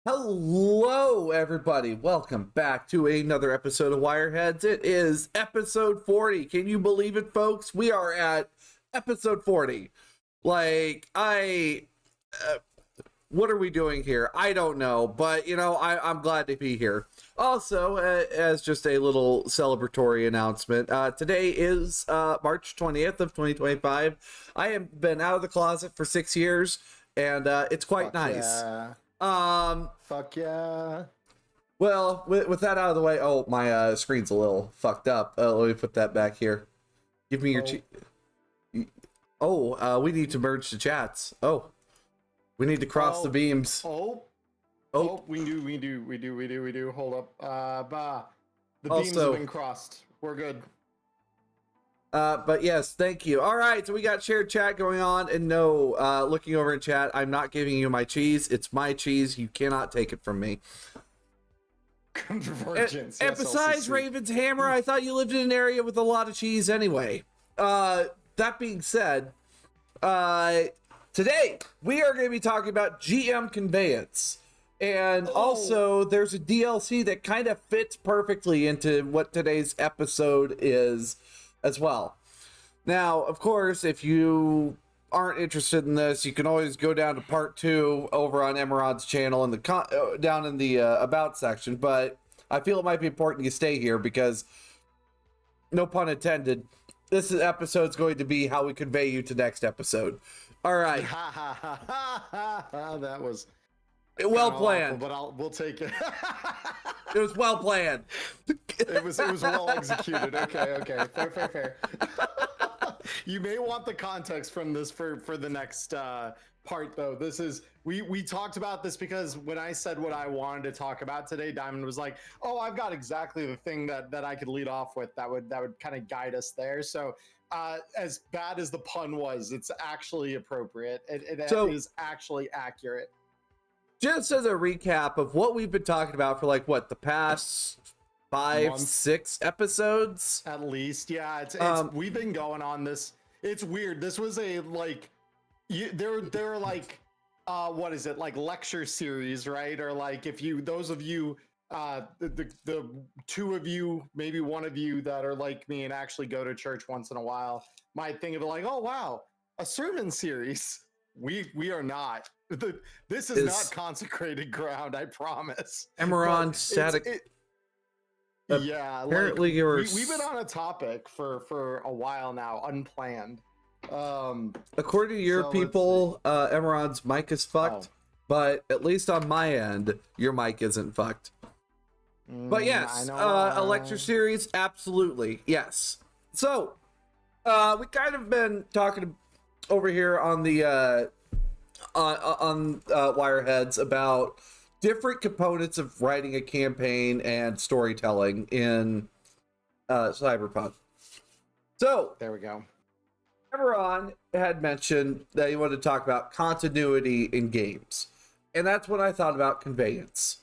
Hello, everybody. Welcome back to another episode of Wireheads. It is episode 40. Can you believe it, folks? We are at episode 40. What are we doing here? I don't know, but, I'm glad to be here. Also, as just a little celebratory announcement, today is March 20th of 2025. I have been out of the closet for 6 years, and it's quite nice. Yeah. Fuck yeah. Well, with that out of the way, oh, my screen's a little fucked up. Let me put that back here. Give me your we need to merge the chats. Oh, we need to cross the beams. We do. Hold up. The beams have been crossed. We're good. But yes, thank you. All right, so we got shared chat going on, and no, looking over in chat, I'm not giving you my cheese. It's my cheese. You cannot take it from me. Convergence. And besides Raven's Hammer, I thought you lived in an area with a lot of cheese anyway. That being said, today we are going to be talking about GM Conveyance. And also, there's a DLC that kind of fits perfectly into what today's episode is as well. Now, of course, if you aren't interested in this, you can always go down to part 2 over on Emmerron's channel in the down in the about section. But I feel it might be important you stay here because, no pun intended, this episode's going to be how we convey you to next episode. All right. That was well planned, awful, but we'll take it. It was well planned. It was well executed. Okay. Fair. You may want the context from this for the next part, though. This is we talked about this because when I said what I wanted to talk about today, Diamond was like, "Oh, I've got exactly the thing that I could lead off with that would kind of guide us there." So, as bad as the pun was, it's actually appropriate. It is actually accurate. Just as a recap of what we've been talking about for the past 5-6 episodes at least. Yeah, it's we've been going on this. It's weird. This was a they're like what is it, like lecture series, right? Or like if you those of you the two of you, maybe one of you that are like me and actually go to church once in a while might think of it like, oh wow, a sermon series. We are not. This is not consecrated ground, I promise. Emmerron static. Apparently we've been on a topic for a while now, unplanned. According to your people, Emmerron's mic is fucked, but at least on my end, your mic isn't fucked. But yes, a lecture series, absolutely, yes. So, we kind of been talking over here on the on Wireheads about different components of writing a campaign and storytelling in Cyberpunk. So there we go. Emmerron had mentioned that he wanted to talk about continuity in games, and that's when I thought about conveyance.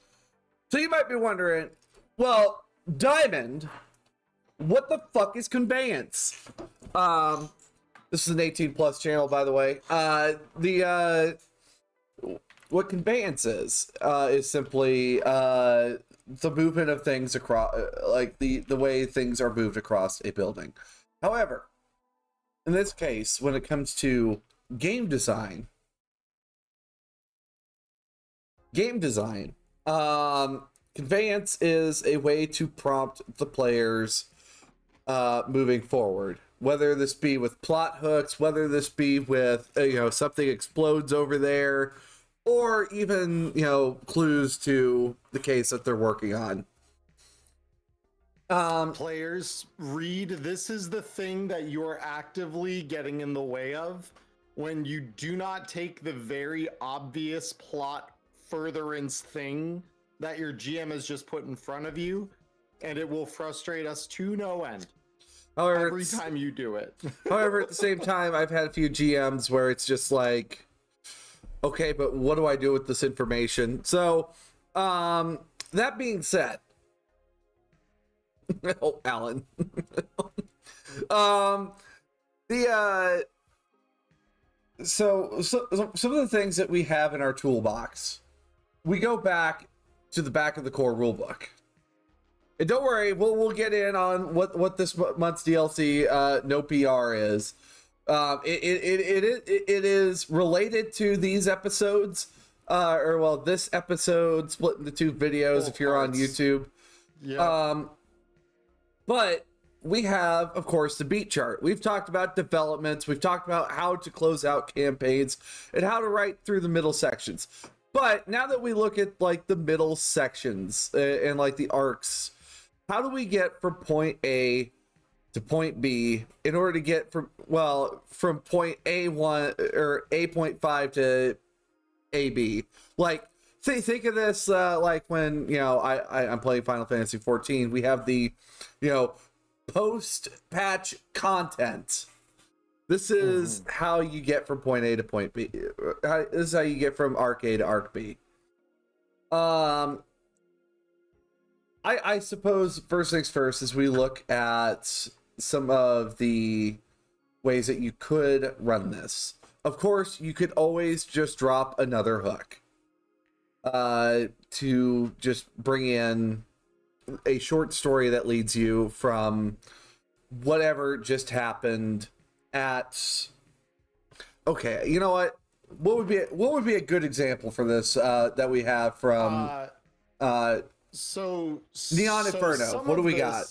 So you might be wondering, well, Diamond, what the fuck is conveyance? This is an 18+ channel, by the way. What conveyance is simply the movement of things across, like the way things are moved across a building. However, in this case, when it comes to game design, conveyance is a way to prompt the players moving forward. Whether this be with plot hooks, whether this be with, something explodes over there, or even, clues to the case that they're working on. Players, read, this is the thing that you're actively getting in the way of when you do not take the very obvious plot furtherance thing that your GM has just put in front of you, and it will frustrate us to no end. However, every time you do it. However, at the same time, I've had a few GMs where it's just like, okay, but what do I do with this information? So, that being said, oh, Alan. So some of the things that we have in our toolbox we go back to the back of the core rulebook. And don't worry, we'll get in on what this month's DLC no PR is. It is related to these episodes, this episode split into 2 videos if you're on YouTube. Yeah. But we have, of course, the beat chart. We've talked about developments. We've talked about how to close out campaigns and how to write through the middle sections. But now that we look at like the middle sections and like the arcs, how do we get from point A to point B in order to get from point A1 or A.5 to AB? Like, think of this like when, you know, I'm playing Final Fantasy 14. We have the, you know, post-patch content. This is how you get from point A to point B. This is how you get from arc A to arc B. I suppose first things first is we look at some of the ways that you could run this. Of course, you could always just drop another hook to just bring in a short story that leads you from whatever just happened at. Okay, you know what would be a good example for this that we have from Neon Inferno? What do we got?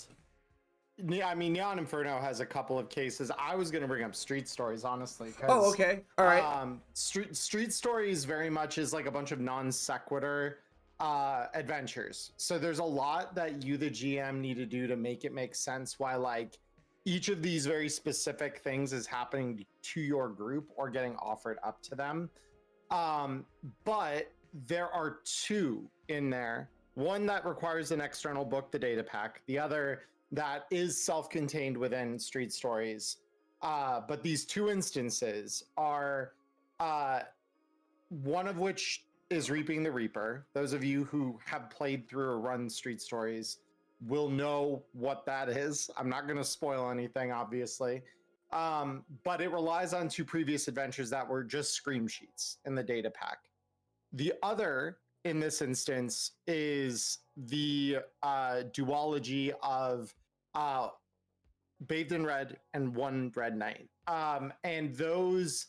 Yeah, I mean, Neon Inferno has a couple of cases. I was going to bring up Street Stories, honestly. Oh, okay. All right. Street Stories very much is like a bunch of non sequitur adventures. So there's a lot that you, the GM, need to do to make it make sense why, like, each of these very specific things is happening to your group or getting offered up to them. But there are 2 in there. One that requires an external book, the data pack. The other that is self-contained within Street Stories. But these 2 instances are one of which is Reaping the Reaper. Those of you who have played through or run Street Stories will know what that is. I'm not going to spoil anything, obviously. But it relies on 2 previous adventures that were just scream sheets in the data pack. The other, in this instance, is the duology of Bathed in Red and One Red Night. And those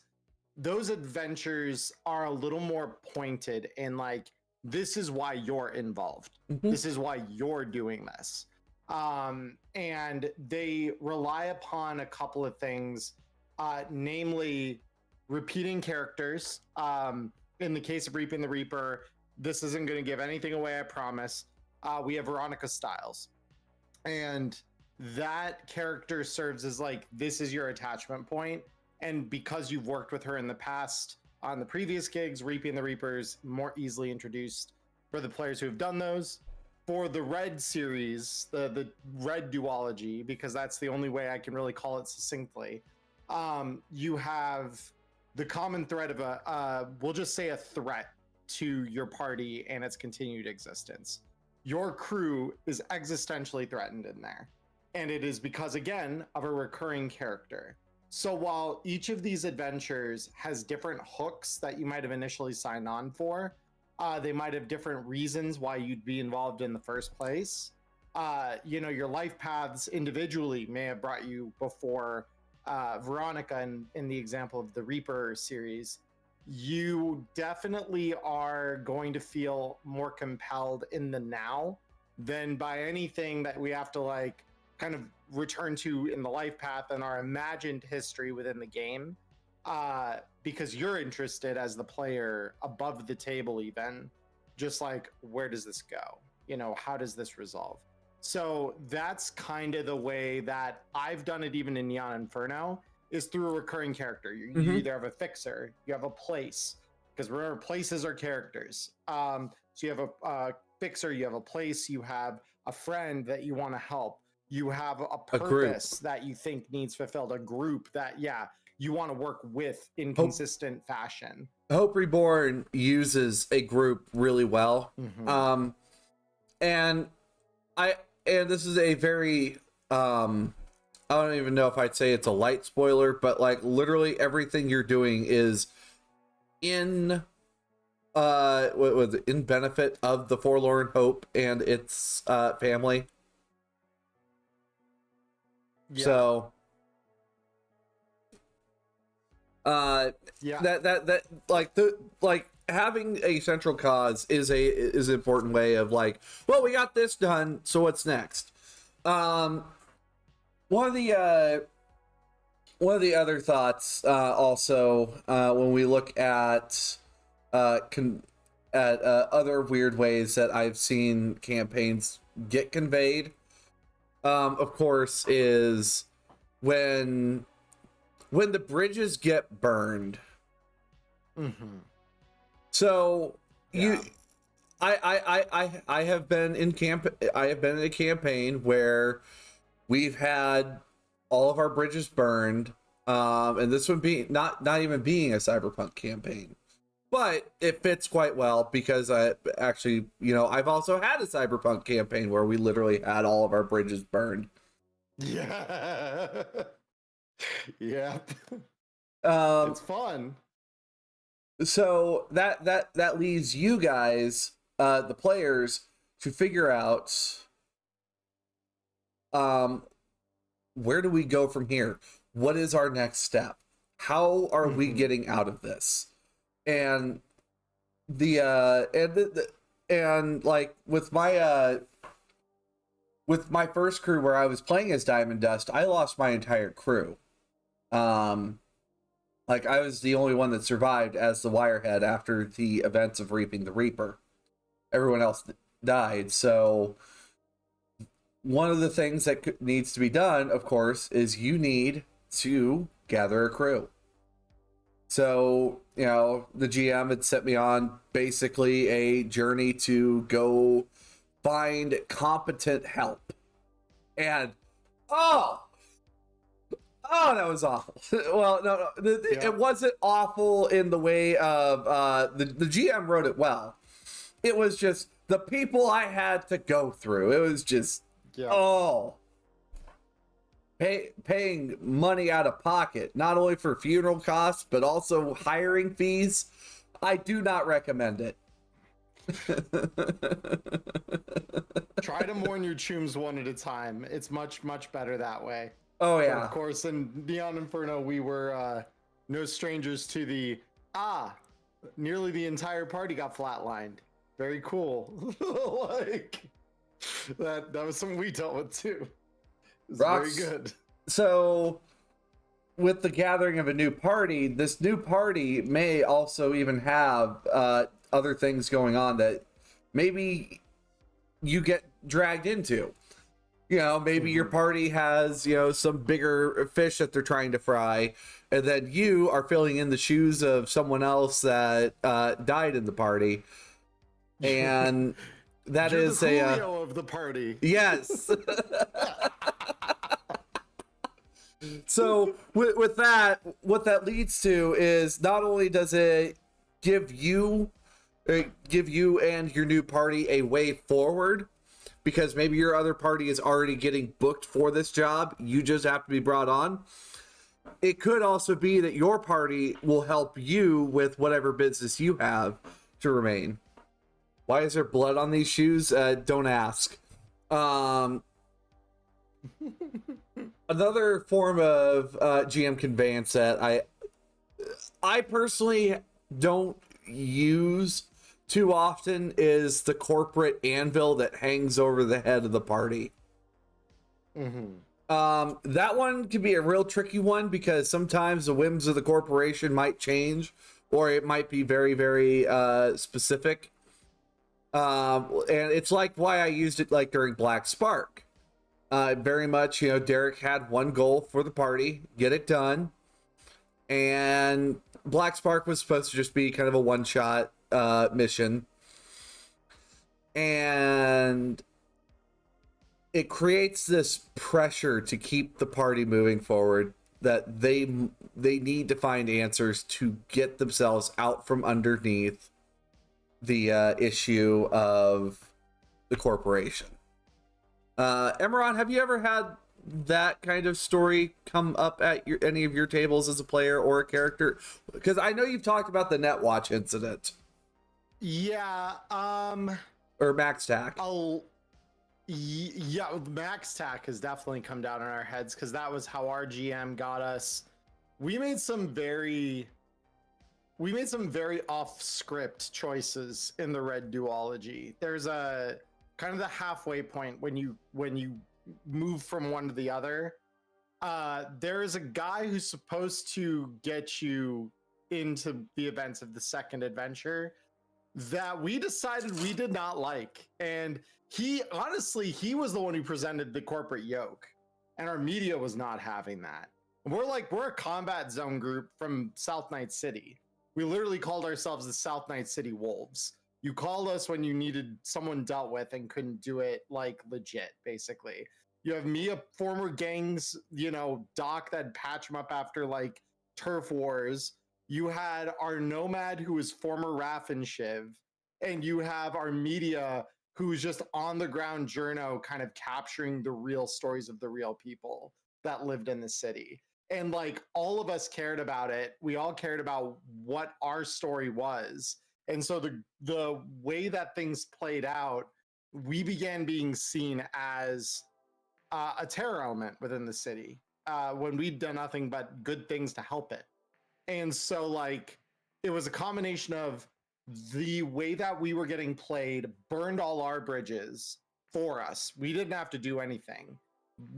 adventures are a little more pointed in, like, this is why you're involved. This is why you're doing this. And they rely upon a couple of things, namely repeating characters. In the case of Reaping the Reaper, this isn't going to give anything away, I promise. We have Veronica Styles. And that character serves as, like, this is your attachment point. And because you've worked with her in the past on the previous gigs, Reaping the Reaper's more easily introduced for the players who have done those. For the Red series, the Red duology, because that's the only way I can really call it succinctly, you have the common thread of we'll just say a threat to your party and its continued existence. Your crew is existentially threatened in there. And it is because, again, of a recurring character. So while each of these adventures has different hooks that you might have initially signed on for, they might have different reasons why you'd be involved in the first place. You know, your life paths individually may have brought you before Veronica in the example of the Reaper series. You definitely are going to feel more compelled in the now than by anything that we have to, like, kind of return to in the life path and our imagined history within the game, because you're interested as the player above the table, even just like, where does this go? You know, how does this resolve? So that's kind of the way that I've done it, even in Neon Inferno, is through a recurring character. You either have a fixer, you have a place, because remember, places are characters. So you have a fixer, you have a place, you have a friend that you want to help, you have a purpose that you think needs fulfilled, a group that, you want to work with in consistent fashion. Hope Reborn uses a group really well. And this is a very, I don't even know if I'd say it's a light spoiler, but, like, literally everything you're doing is in what was it, in benefit of the Forlorn Hope and its family. Yeah. So Yeah. that like having a central cause is an important way of like, well, we got this done, so what's next? One of the other thoughts also when we look at other weird ways that I've seen campaigns get conveyed, of course, is when the bridges get burned. Mm-hmm. So Yeah. I have been in a campaign where we've had all of our bridges burned, and this one being not even being a Cyberpunk campaign, but it fits quite well because I actually, I've also had a Cyberpunk campaign where we literally had all of our bridges burned. Yeah. Yeah. It's fun. So that leaves you guys, the players, to figure out where do we go from here? What is our next step? How are we getting out of this? And and like with my first crew where I was playing as Diamond Dust, I lost my entire crew. Like I was the only one that survived as the Wirehead after the events of Reaping the Reaper. Everyone else died. So one of the things that needs to be done, of course, is you need to gather a crew. So, the GM had set me on basically a journey to go find competent help. And, that was awful. Well, no, it wasn't awful in the way of, the GM wrote it well. It was just the people I had to go through. It was just, paying money out of pocket, not only for funeral costs, but also hiring fees. I do not recommend it. Try to mourn your chooms one at a time. It's much, much better that way. Oh, yeah. But of course, in Beyond Inferno, we were no strangers to the, nearly the entire party got flatlined. Very cool. Like, that was something we dealt with too. It's very good. So, with the gathering of a new party, this new party may also even have other things going on that maybe you get dragged into. Maybe your party has, some bigger fish that they're trying to fry, and then you are filling in the shoes of someone else that died in the party. And that You're is the Julio of the party. Yes. So with that, what that leads to is not only does it give you and your new party a way forward, because maybe your other party is already getting booked for this job, you just have to be brought on. It could also be that your party will help you with whatever business you have to remain. Why is there blood on these shoes? Don't ask. Another form of GM conveyance that I personally don't use too often is the corporate anvil that hangs over the head of the party. That one can be a real tricky one because sometimes the whims of the corporation might change, or it might be very, very specific. And it's like why I used it like during Black Spark. Very much, Derek had one goal for the party, get it done. And Black Spark was supposed to just be kind of a one-shot mission. And it creates this pressure to keep the party moving forward, that they need to find answers to get themselves out from underneath the issue of the corporation. Emmerron, have you ever had that kind of story come up at any of your tables as a player or a character? Because I know you've talked about the Netwatch incident. Yeah. Or max tack? Yeah, max tack has definitely come down in our heads because that was how our GM got us. We made some very off script choices in the red duology. There's a kind of the halfway point when you move from one to the other. There is a guy who's supposed to get you into the events of the second adventure that we decided we did not like. And he was the one who presented the corporate yoke, and our media was not having that. We're a combat zone group from South Night City. We literally called ourselves the South Night City Wolves. You called us when you needed someone dealt with and couldn't do it like legit, basically. You have me, a former gangs, doc that patch him up after like turf wars. You had our nomad who was former Raff and Shiv, and you have our media who's just on the ground journo kind of capturing the real stories of the real people that lived in the city. And like all of us cared about it. We all cared about what our story was. And so the way that things played out, we began being seen as a terror element within the city when we'd done nothing but good things to help it. And so like it was a combination of the way that we were getting played burned all our bridges for us. We didn't have to do anything.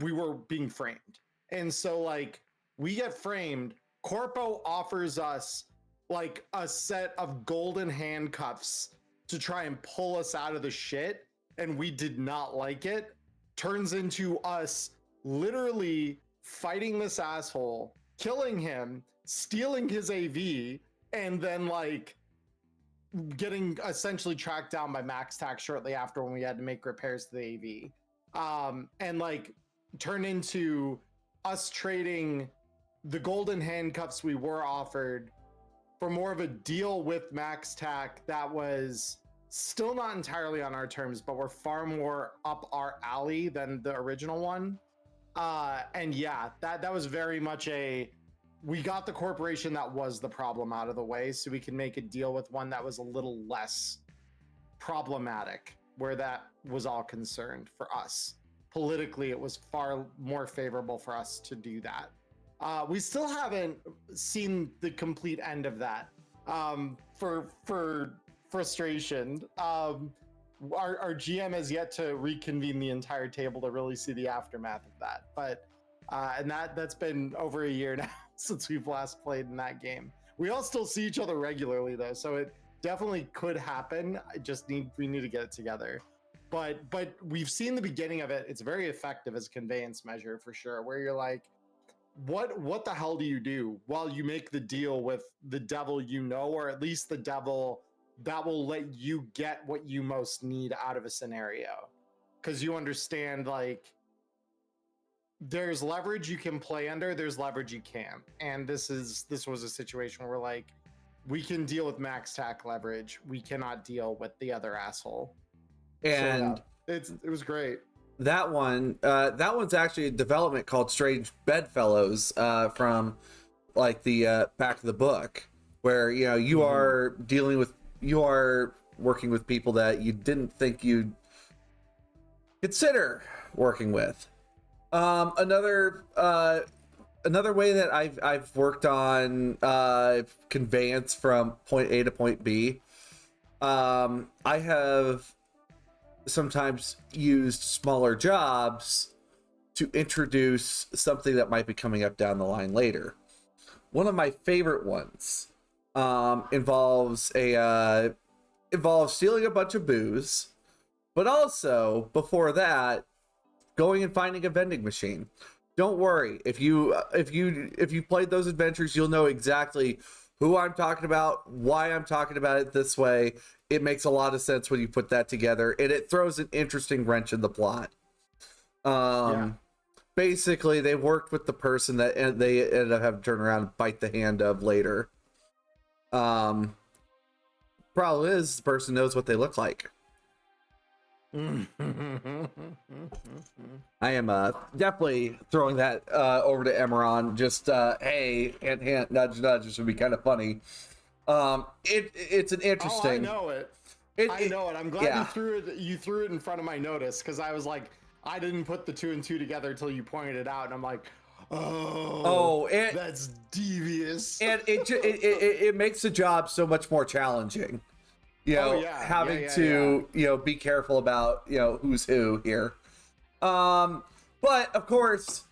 We were being framed. And so like we get framed, Corpo offers us like a set of golden handcuffs to try and pull us out of the shit, and we did not like it. Turns into us literally fighting this asshole, killing him, stealing his AV, and then like getting essentially tracked down by Max Tax shortly after when we had to make repairs to the AV. And like turn into us trading the golden handcuffs we were offered for more of a deal with Max Tac that was still not entirely on our terms, but were far more up our alley than the original one. And yeah, that was very much we got the corporation that was the problem out of the way so we can make a deal with one that was a little less problematic, where that was all concerned for us. Politically, it was far more favorable for us to do that. We still haven't seen the complete end of that. For frustration, our GM has yet to reconvene the entire table to really see the aftermath of that. But and that's been over a year now since we've last played in that game. We all still see each other regularly though, so it definitely could happen. We need to get it together. But we've seen the beginning of it. It's very effective as a conveyance measure for sure, where you're like, what the hell do you do while you make the deal with the devil, or at least the devil that will let you get what you most need out of a scenario? Because you understand, like, there's leverage you can play under, there's leverage you can't. And this was a situation where like we can deal with max tac leverage, we cannot deal with the other asshole. And so, yeah, it was great. That one's actually a development called Strange Bedfellows from like the back of the book, where you are working with people that you didn't think you'd consider working with. Another way that I've worked on conveyance from point A to point B. I have sometimes used smaller jobs to introduce something that might be coming up down the line later. One of my favorite ones involves stealing a bunch of booze, but also before that, going and finding a vending machine. Don't worry, if you played those adventures, you'll know exactly who I'm talking about, why I'm talking about it this way. It makes a lot of sense when you put that together, and it throws an interesting wrench in the plot. Basically, they worked with the person that they ended up having to turn around and bite the hand of later. Problem is, the person knows what they look like. I am definitely throwing that over to Emmerron. Just hey, hint, hint, nudge, nudge. This would be kind of funny. It's an interesting. Oh, I know it. I know it. I'm glad you threw it in front of my notice, because I was like, I didn't put the 2 and 2 together until you pointed it out, and I'm like, that's devious. And it makes the job so much more challenging. Having to be careful about who's who here. But of course,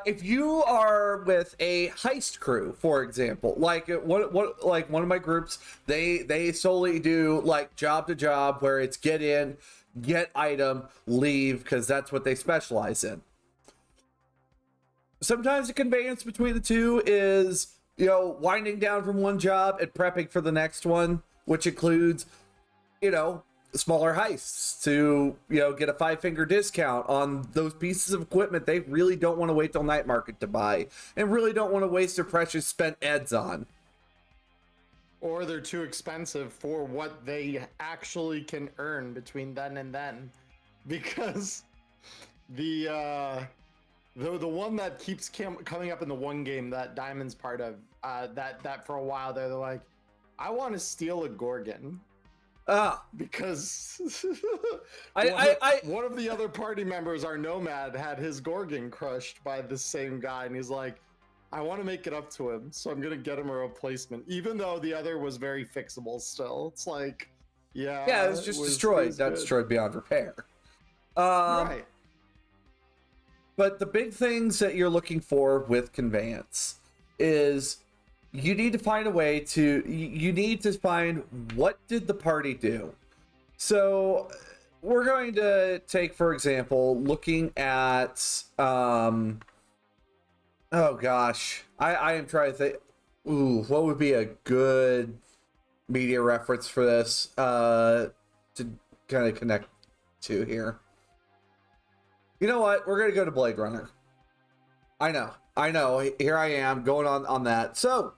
if you are with a heist crew, for example, like one of my groups, they solely do like job to job, where it's get in, get item, leave, because that's what they specialize in. Sometimes the conveyance between the two is winding down from one job and prepping for the next one, which includes smaller heists to get a 5-finger discount on those pieces of equipment they really don't want to wait till night market to buy, and really don't want to waste their precious spent eds on, or they're too expensive for what they actually can earn between then and then, because the one that keeps coming up in the one game that Diamond's part of, that for a while there, they're like, I want to steal a Gorgon. Because one of the other party members, our Nomad, had his Gorgon crushed by the same guy, and he's like, I want to make it up to him, so I'm gonna get him a replacement, even though the other was very fixable still. It's like, it was just destroyed. Not destroyed beyond repair. Right. But the big things that you're looking for with conveyance is you need to find a way to, you need to find, what did the party do? So we're going to take, for example, looking at, oh gosh, I am trying to think, what would be a good media reference for this to kind of connect to here? You know what? We're going to go to Blade Runner. I know. Here I am going on that. So,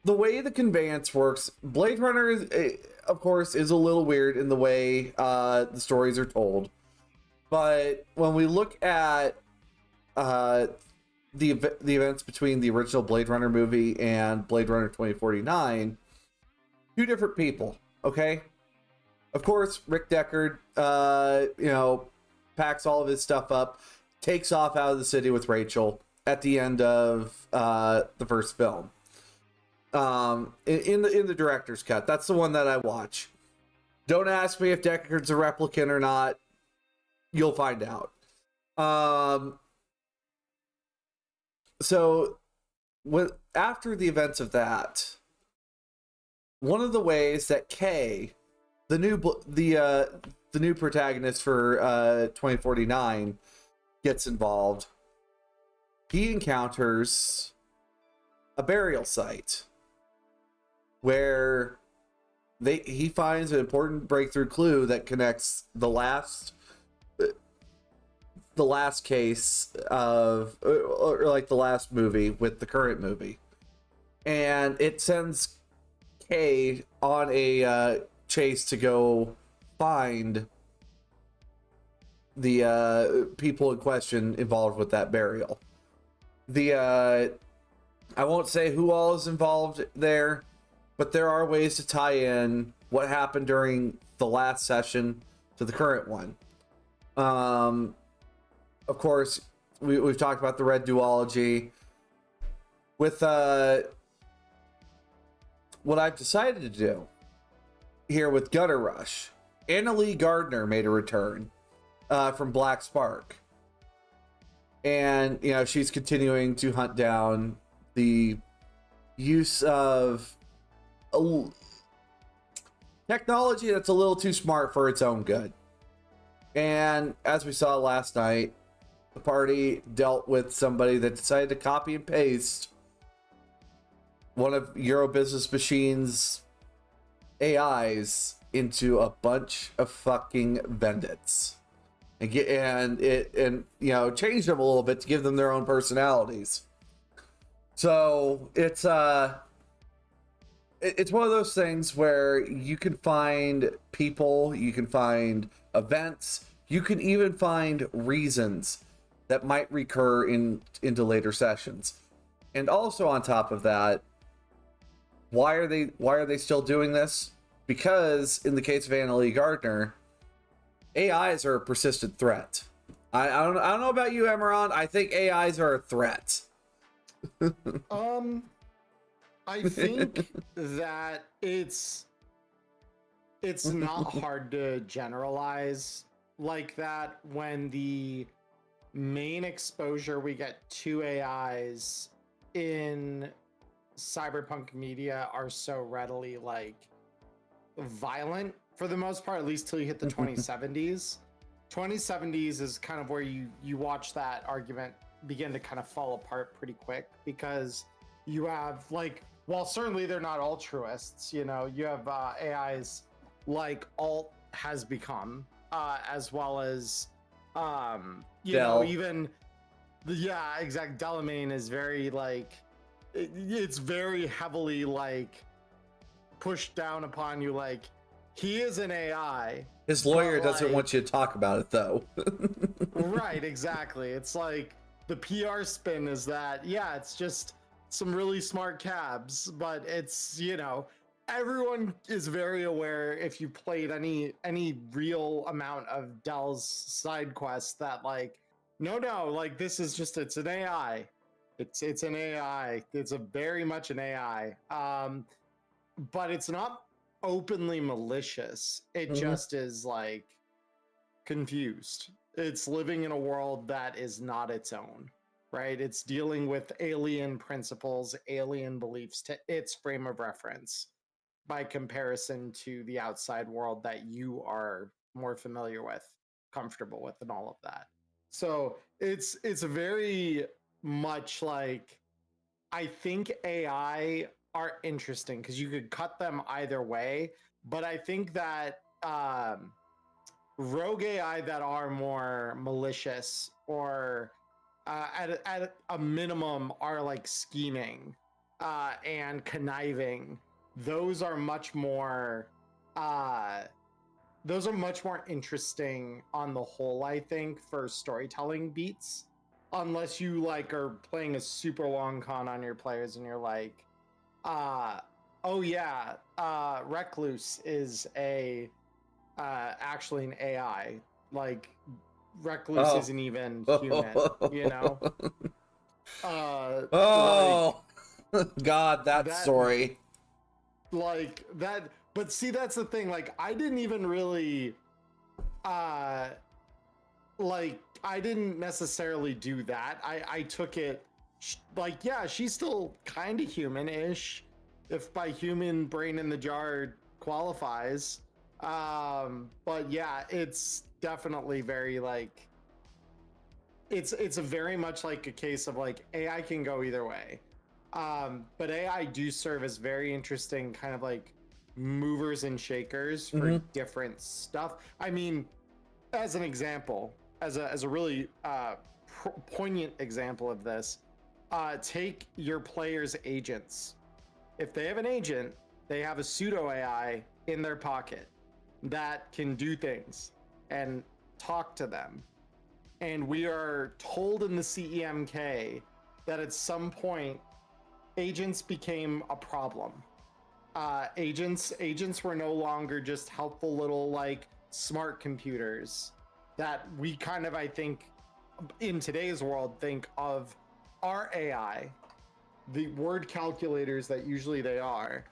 the way the conveyance works, Blade Runner, of course, is a little weird in the way the stories are told. But when we look at the events between the original Blade Runner movie and Blade Runner 2049, two different people, okay? Of course, Rick Deckard, packs all of his stuff up, takes off out of the city with Rachel at the end of the first film. In the director's cut, that's the one that I watch. Don't ask me if Deckard's a replicant or not. You'll find out. So, after the events of that, one of the ways that Kay, the new protagonist for 2049, gets involved, he encounters a burial site where he finds an important breakthrough clue that connects the last case of, or like the last movie with the current movie, and it sends Kay on a chase to go find the people in question involved with that burial. I won't say who all is involved there, but there are ways to tie in what happened during the last session to the current one. Of course, we've talked about the Red duology. With what I've decided to do here with Gutter Rush, Anna Lee Gardner made a return from Black Spark. And, she's continuing to hunt down the use of technology that's a little too smart for its own good. And as we saw last night, the party dealt with somebody that decided to copy and paste one of Euro Business Machine's AIs into a bunch of fucking bandits, and change them a little bit to give them their own personalities. So it's one of those things where you can find people, you can find events, you can even find reasons that might recur into later sessions. And also on top of that, Why are they still doing this? Because in the case of Annalie Gardner, AIs are a persistent threat. I don't know about you, Emmerron. I think AIs are a threat. I think that it's not hard to generalize like that when the main exposure we get to AIs in cyberpunk media are so readily like violent for the most part, at least till you hit the 2070s. 2070s is kind of where you watch that argument begin to kind of fall apart pretty quick, because you have like, while certainly they're not altruists, you know, you have AIs like Alt has become, as well as you know, even yeah, exact. Delamain is very like it's very heavily like pushed down upon you, like he is an AI. His lawyer doesn't want you to talk about it though. Right, exactly. It's like the PR spin is that, yeah, it's just some really smart cabs, but it's, you know, everyone is very aware if you played any real amount of Dell's side quests that like, no, like this is just, it's an AI. It's an AI. It's a very much an AI. But it's not openly malicious. It just is like confused. It's living in a world that is not its own, right? It's dealing with alien principles, alien beliefs to its frame of reference by comparison to the outside world that you are more familiar with, comfortable with, and all of that. So it's very much like, I think AI are interesting because you could cut them either way, but I think that rogue AI that are more malicious or at a minimum are like scheming and conniving, those are much more interesting on the whole, I think, for storytelling beats, unless you like are playing a super long con on your players and you're like, oh yeah, Recluse is actually an AI. Like Recluse isn't even human, you know? God, that story. Like that, but see, that's the thing. Like, I didn't even really, like, I didn't necessarily do that. I took it like, yeah, she's still kind of human-ish, if by human brain in the jar qualifies. But yeah, it's definitely very like, it's a very much like a case of like AI can go either way. But AI do serve as very interesting kind of like movers and shakers for different stuff. I mean, as an example, as a really poignant example of this, take your players' agents. If they have an agent, they have a pseudo AI in their pocket that can do things and talk to them. And we are told in the CEMK that at some point agents became a problem. Agents were no longer just helpful little like smart computers that we kind of, I think, in today's world think of our AI, the word calculators that usually they are.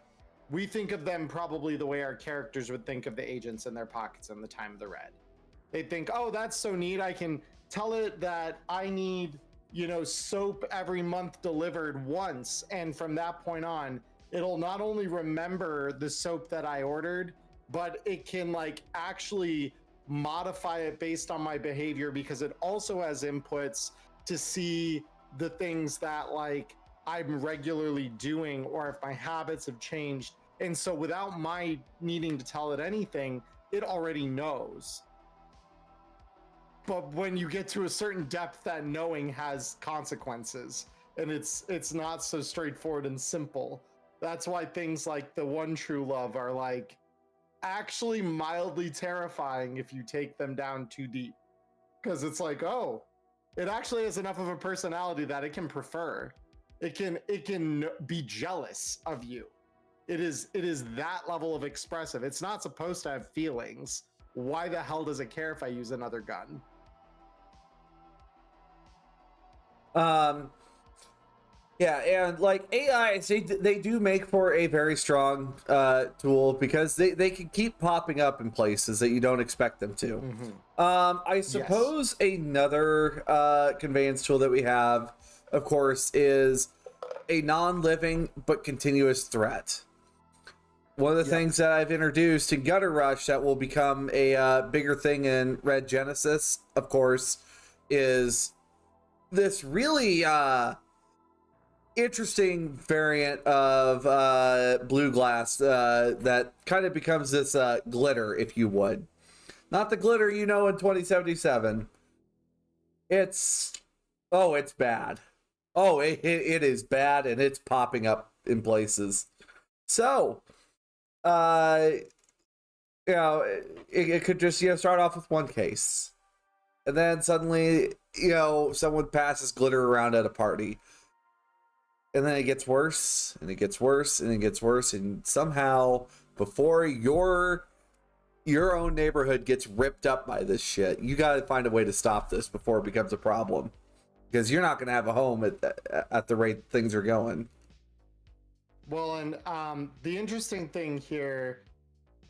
We think of them probably the way our characters would think of the agents in their pockets in the time of the Red. They think, oh, that's so neat. I can tell it that I need, you know, soap every month delivered once. And from that point on, it'll not only remember the soap that I ordered, but it can like actually modify it based on my behavior, because it also has inputs to see the things that like I'm regularly doing or if my habits have changed. And so without my needing to tell it anything, it already knows. But when you get to a certain depth, that knowing has consequences, and it's not so straightforward and simple. That's why things like the One True Love are like actually mildly terrifying if you take them down too deep, because it's like, oh, it actually has enough of a personality that it can prefer, it can be jealous of you, It is that level of expressive. It's not supposed to have feelings. Why the hell does it care if I use another gun? Yeah, and like AI, they do make for a very strong tool because they can keep popping up in places that you don't expect them to. I suppose another conveyance tool that we have, of course, is a non-living but continuous threat. One of the things that I've introduced in Gutter Rush that will become a bigger thing in Red Genesis, of course, is this really interesting variant of blue glass that kind of becomes this glitter, if you would. Not the glitter you know in 2077. It's bad. It is bad, and it's popping up in places. So, it could just start off with one case, and then suddenly someone passes glitter around at a party. And then it gets worse, and it gets worse, and it gets worse, and somehow, before your own neighborhood gets ripped up by this shit, you got to find a way to stop this before it becomes a problem, because you're not going to have a home at the rate things are going. Well, and the interesting thing here,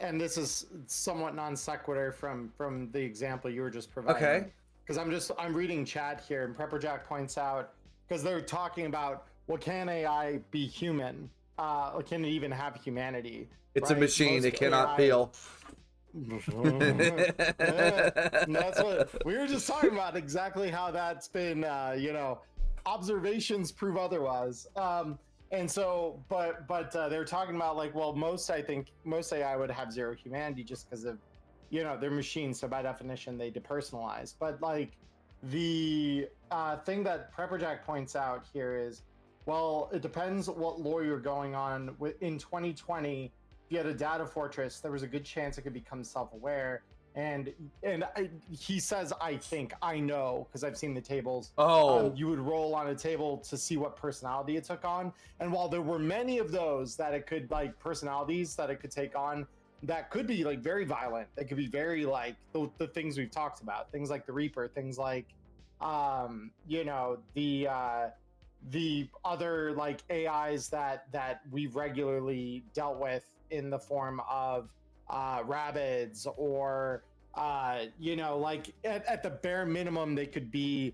and this is somewhat non sequitur from the example you were just providing. Okay. Because I'm reading chat here, and Prepperjack points out, because they're talking about, well, can AI be human? Or can it even have humanity? It's a machine. It cannot feel. That's what we were just talking about, exactly how that's been, observations prove otherwise. And so, but they're talking about like, well, most AI would have zero humanity just because of, they're machines. So by definition, they depersonalize. But like the thing that Prepperjack points out here is, well, it depends what lore you're going on. In 2020, if you had a data fortress, there was a good chance it could become self-aware. And he says, I know, because I've seen the tables. You would roll on a table to see what personality it took on. And while there were many of those that it could, like, personalities that it could take on, that could be like very violent. That could be very like the things we've talked about, things like the Reaper, things like, the other like AIs that we've regularly dealt with in the form of rabbits, or like at the bare minimum they could be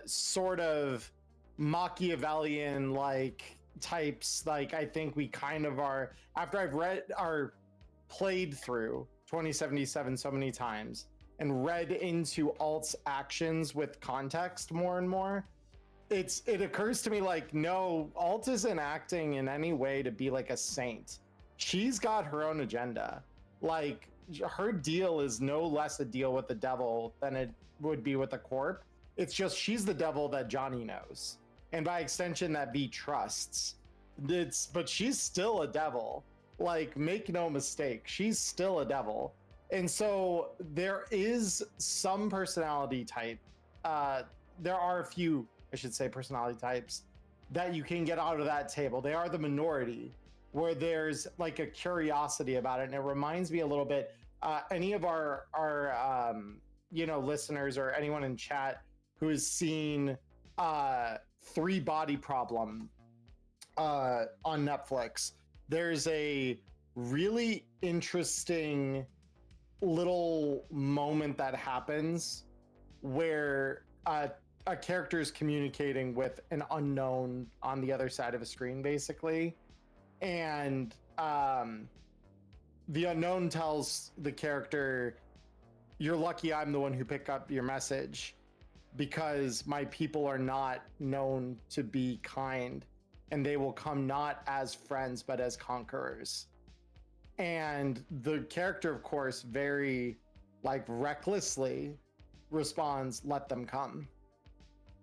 sort of Machiavellian like types. Like I think we kind of are, after I've played through 2077 so many times and read into Alt's actions with context more and more, it occurs to me like, no, Alt isn't acting in any way to be like a saint. She's got her own agenda. Like her deal is no less a deal with the devil than it would be with the corp. It's just she's the devil that Johnny knows, and by extension that V trusts. But she's still a devil. Like, make no mistake, she's still a devil. And so there is some personality type. There are a few, I should say, personality types that you can get out of that table. They are the minority, where there's like a curiosity about it. And it reminds me a little bit, any of our listeners or anyone in chat who has seen Three Body Problem on Netflix, there's a really interesting little moment that happens where a character is communicating with an unknown on the other side of a screen, basically. And the unknown tells the character, "You're lucky I'm the one who picked up your message, because my people are not known to be kind, and they will come not as friends but as conquerors." And the character, of course, very like recklessly responds, "Let them come,"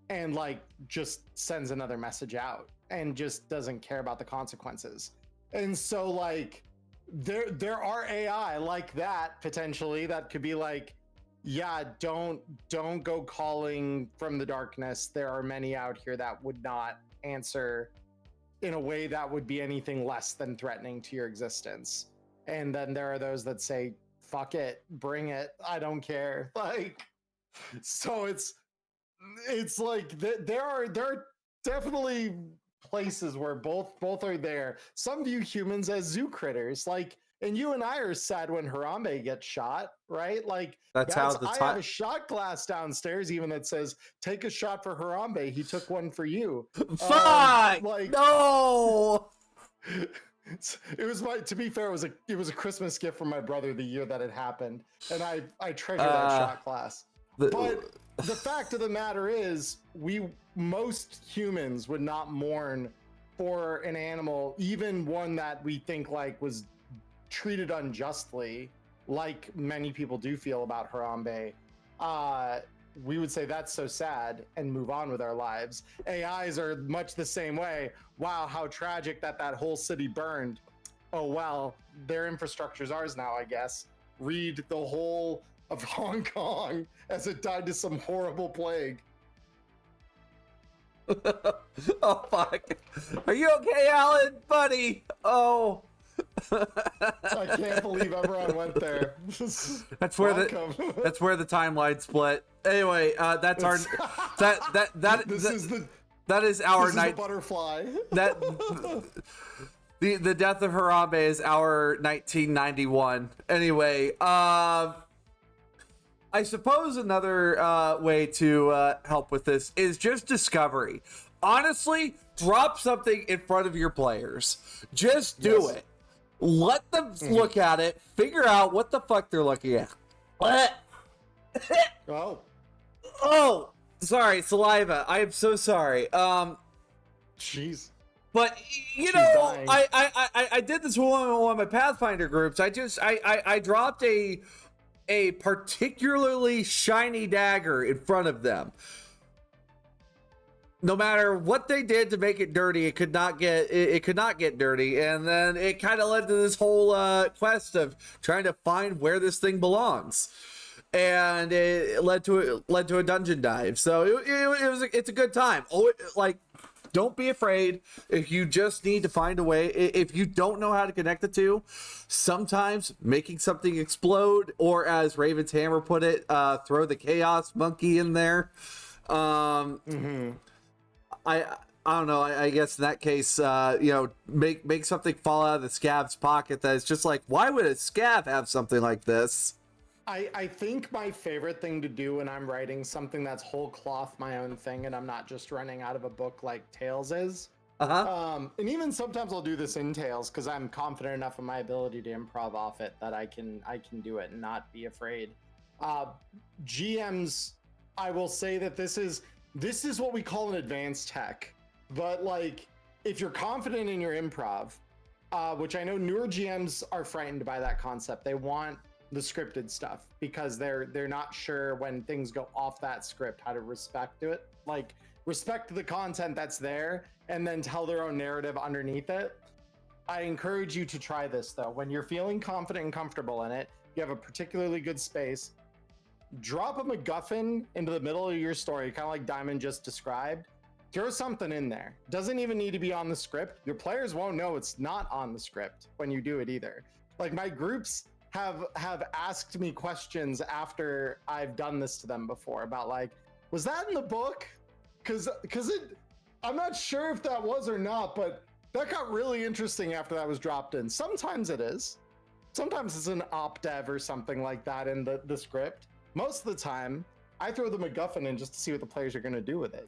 and like just sends another message out and just doesn't care about the consequences. And so like there are AI like that potentially that could be like, yeah, don't go calling from the darkness. There are many out here that would not answer in a way that would be anything less than threatening to your existence. And then there are those that say, fuck it, bring it, I don't care. Like, so it's like there are definitely places where both are there. Some view humans as zoo critters, like, and you and I are sad when Harambe gets shot, right? Like That's how the I have a shot glass downstairs even that says, take a shot for Harambe, he took one for you. Fuck! Like, no! It was to be fair, it was a Christmas gift from my brother the year that it happened, and I treasure that shot glass. But the fact of the matter is, most humans would not mourn for an animal, even one that we think like was treated unjustly, like many people do feel about Harambe. We would say that's so sad and move on with our lives. AIs are much the same way. Wow, how tragic that whole city burned. Oh well, their infrastructure's ours now, I guess. Read the whole of Hong Kong as it died to some horrible plague. Oh fuck. Are you okay, Alan? Buddy? Oh. I can't believe Emmerron went there. That's where the timeline split. Anyway, that's our that is our night butterfly. That the death of Harambe is our 1991. Anyway, I suppose another way to help with this is just discovery. Honestly, drop something in front of your players. Just do it. Let them look at it, figure out what the fuck they're looking at. Oh, sorry, saliva. I am so sorry. Jeez. But you know, I did this with one of my Pathfinder groups. I dropped a particularly shiny dagger in front of them. No matter what they did to make it dirty, it could not get dirty, and then it kind of led to this whole quest of trying to find where this thing belongs, and it led to a dungeon dive. So it's a good time. Don't be afraid if you just need to find a way. If you don't know how to connect the two, sometimes making something explode, or as Raven's Hammer put it, throw the chaos monkey in there. I don't know. I guess in that case, make something fall out of the scav's pocket that is just like, why would a scav have something like this? I think my favorite thing to do when I'm writing something that's whole cloth my own thing, and I'm not just running out of a book like Tales is. And even sometimes I'll do this in Tales because I'm confident enough in my ability to improv off it that I can do it and not be afraid. GMs, I will say that this is what we call an advanced tech, but like if you're confident in your improv, which I know newer GMs are frightened by that concept. They want the scripted stuff because they're not sure when things go off that script how to respect it, like respect the content that's there and then tell their own narrative underneath it. I encourage you to try this though. When you're feeling confident and comfortable in it, you have a particularly good space, drop a MacGuffin into the middle of your story, kind of like Diamond just described. Throw something in there. Doesn't even need to be on the script. Your players won't know it's not on the script when you do it either. Like my groups have asked me questions after I've done this to them before about like, was that in the book? Because I'm not sure if that was or not, but that got really interesting after that was dropped in. Sometimes it is. Sometimes it's an op dev or something like that in the script. Most of the time, I throw the MacGuffin in just to see what the players are going to do with it.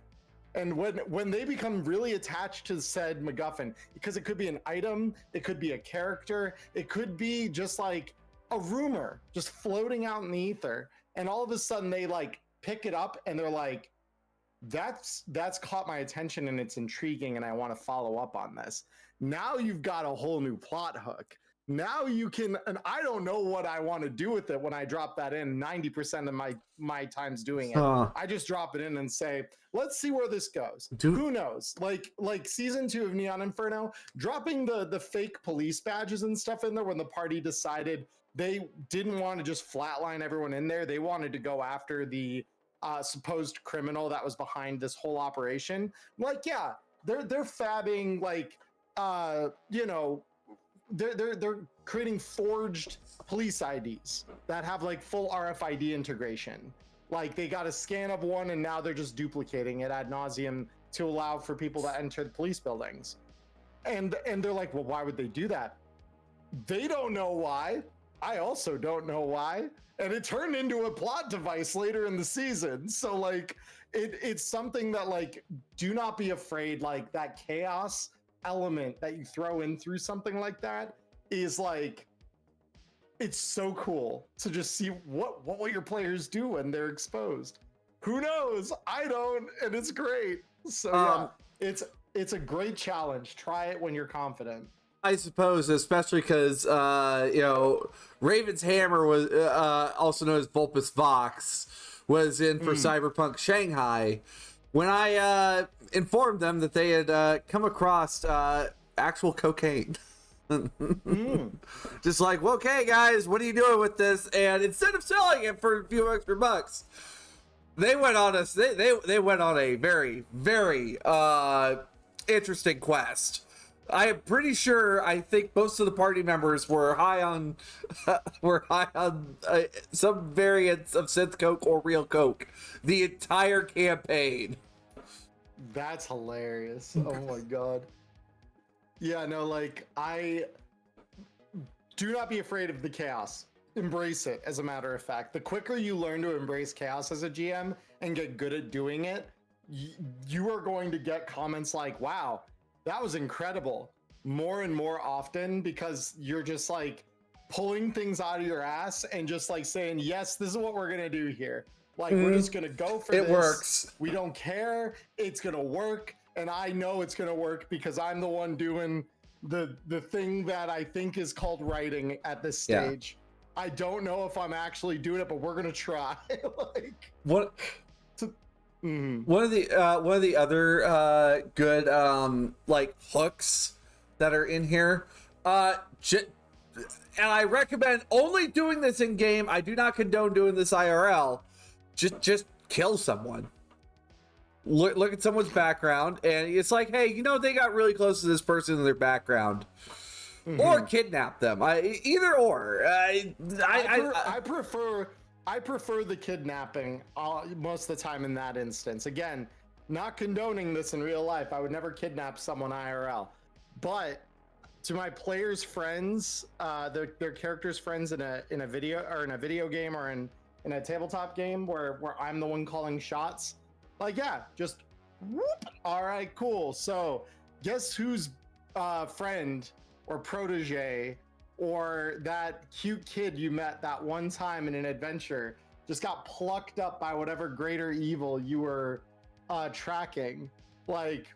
And when they become really attached to said MacGuffin, because it could be an item, it could be a character, it could be just like a rumor just floating out in the ether, and all of a sudden they like pick it up and they're like, that's caught my attention and it's intriguing and I want to follow up on this. Now you've got a whole new plot hook. Now you can, and I don't know what I want to do with it when I drop that in. 90% of my time's doing it. I just drop it in and say, let's see where this goes. Who knows? Like season 2 of Neon Inferno, dropping the fake police badges and stuff in there when the party decided they didn't want to just flatline everyone in there. They wanted to go after the supposed criminal that was behind this whole operation. Like, yeah, they're fabbing like you know, they're creating forged police IDs that have like full RFID integration. Like they got a scan of one and now they're just duplicating it ad nauseum to allow for people to enter the police buildings. And they're like, well, why would they do that? They don't know why. I also don't know why. And it turned into a plot device later in the season. So like it's something that like, do not be afraid. Like that chaos element that you throw in through something like that is like, it's so cool to just see what will your players do when they're exposed. Who knows? I don't, and it's great. So yeah, it's a great challenge. Try it when you're confident. I suppose, especially because you know, Raven's Hammer was also known as Vulpus Vox, was in for Cyberpunk Shanghai. When I informed them that they had come across actual cocaine. Just like, well, okay, guys, what are you doing with this? And instead of selling it for a few extra bucks, they went on us. They went on a very, very interesting quest. I am pretty sure. I think most of the party members were high on some variants of synth coke or real coke the entire campaign. That's hilarious. Oh my god. Yeah, no, like I do not be afraid of the chaos. Embrace it, as a matter of fact. The quicker you learn to embrace chaos as a GM and get good at doing it, you are going to get comments like, wow, that was incredible, more and more often, because you're just like pulling things out of your ass and just like saying, yes, this is what we're gonna do here. Like, we're just gonna go for this. It works. We don't care. It's gonna work. And I know it's gonna work because I'm the one doing the thing that I think is called writing at this stage. Yeah. I don't know if I'm actually doing it, but we're gonna try. Like what? One of the other good like hooks that are in here, and I recommend only doing this in game. I do not condone doing this IRL. Just kill someone. Look at someone's background, and it's like, hey, you know, they got really close to this person in their background, or kidnap them. Either or. I prefer the kidnapping most of the time in that instance. Again, not condoning this in real life. I would never kidnap someone IRL, but to my players' friends, their characters' friends in a video game or in a tabletop game where I'm the one calling shots. Like, yeah, just whoop. All right, cool. So guess whose friend or protege or that cute kid you met that one time in an adventure just got plucked up by whatever greater evil you were tracking. Like,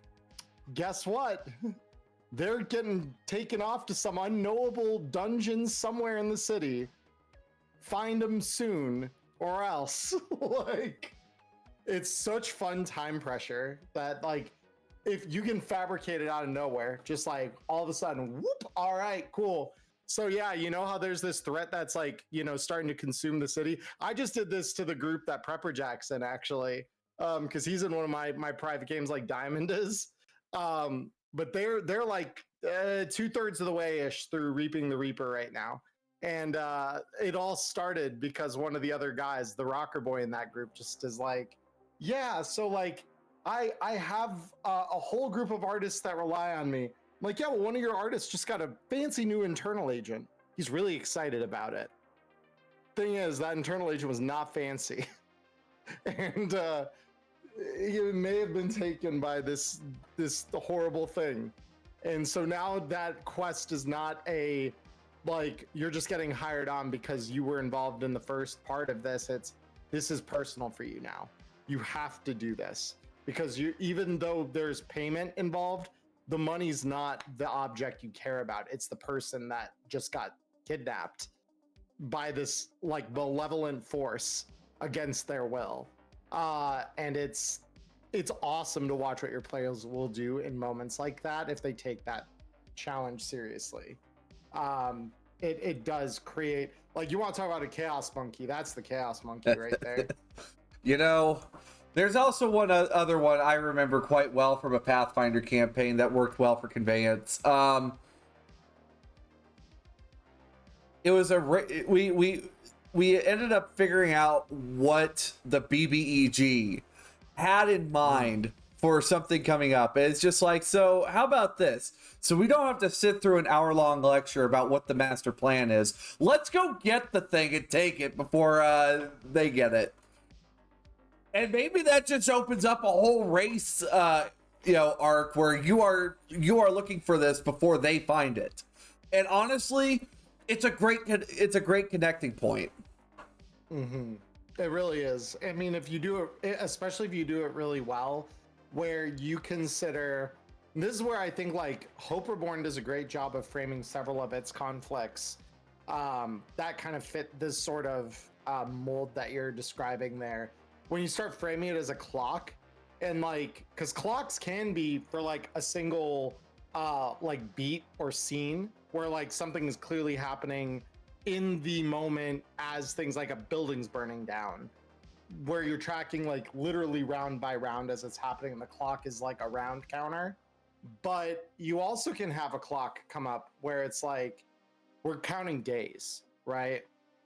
guess what? They're getting taken off to some unknowable dungeons somewhere in the city. Find them soon or else. Like, it's such fun time pressure that, like, if you can fabricate it out of nowhere, just like all of a sudden, whoop, all right, cool. So yeah, you know how there's this threat that's like, you know, starting to consume the city. I just did this to the group that Prepper Jackson actually, because he's in one of my private games like Diamond is. But they're like 2/3 of the way ish through Reaping the Reaper right now. And it all started because one of the other guys, the rocker boy in that group, just is like, yeah, so like I have a whole group of artists that rely on me. I'm like, yeah, well, one of your artists just got a fancy new internal agent. He's really excited about it. Thing is, that internal agent was not fancy. And it may have been taken by this horrible thing. And so now that quest is not a, like, you're just getting hired on because you were involved in the first part of this. This is personal for you now. You have to do this because even though there's payment involved, the money's not the object you care about. It's the person that just got kidnapped by this like malevolent force against their will. And it's awesome to watch what your players will do in moments like that if they take that challenge seriously. It does create, like, you want to talk about a chaos monkey, that's the chaos monkey right there. You know, There's also one other one I remember quite well from a Pathfinder campaign that worked well for conveyance. It was we ended up figuring out what the BBEG had in mind for something coming up. It's just like, so how about this? So we don't have to sit through an hour-long lecture about what the master plan is. Let's go get the thing and take it before they get it. And maybe that just opens up a whole race, arc where you are looking for this before they find it. And honestly, it's a great connecting point. Mm-hmm. It really is. I mean, if you do it, especially if you do it really well, where you consider, this is where I think like Hope Reborn does a great job of framing several of its conflicts that kind of fit this sort of mold that you're describing there. When you start framing it as a clock, and like, because clocks can be for like a single like beat or scene where like something is clearly happening in the moment as things like a building's burning down, where you're tracking like literally round by round as it's happening, and the clock is like a round counter. But you also can have a clock come up where it's like we're counting days, right?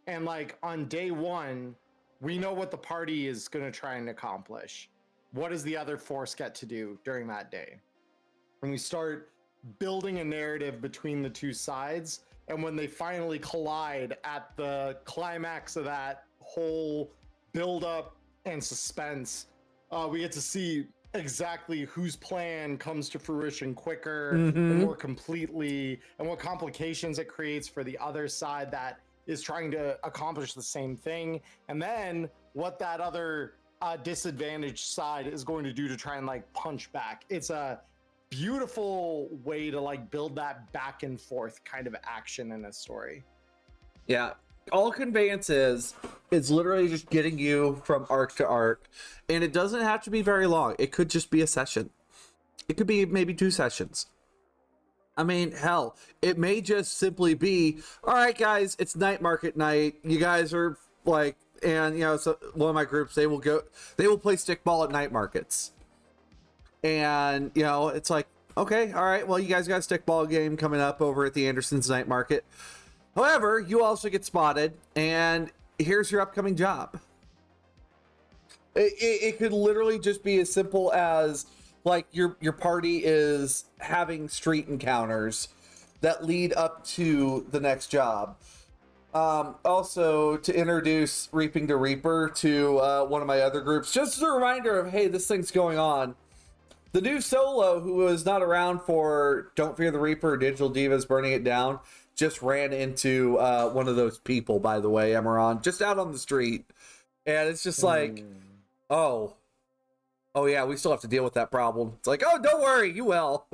And like on day one, we know what the party is going to try and accomplish. What does the other force get to do during that day? And we start building a narrative between the two sides. And when they finally collide at the climax of that whole build up and suspense, we get to see exactly whose plan comes to fruition quicker and more completely, and what complications it creates for the other side that is trying to accomplish the same thing, and then what that other disadvantaged side is going to do to try and like punch back. It's a beautiful way to like build that back and forth kind of action in a story. Yeah, all conveyance is literally just getting you from arc to arc, and it doesn't have to be very long. It could just be a session. It could be maybe 2 sessions. I mean, hell, it may just simply be, all right, guys, it's night market night. You guys are like, and so one of my groups, they will play stickball at night markets. And, it's like, okay, all right, well, you guys got a stickball game coming up over at the Anderson's night market. However, you also get spotted, and here's your upcoming job. It could literally just be as simple as, like, your party is having street encounters that lead up to the next job. Also, to introduce Reaping to Reaper to one of my other groups, just as a reminder of, hey, this thing's going on. The new solo, who was not around for Don't Fear the Reaper or Digital Divas Burning It Down, just ran into one of those people, by the way, Emmerron, just out on the street. And it's just like, oh yeah, we still have to deal with that problem. It's like, oh, don't worry, you will.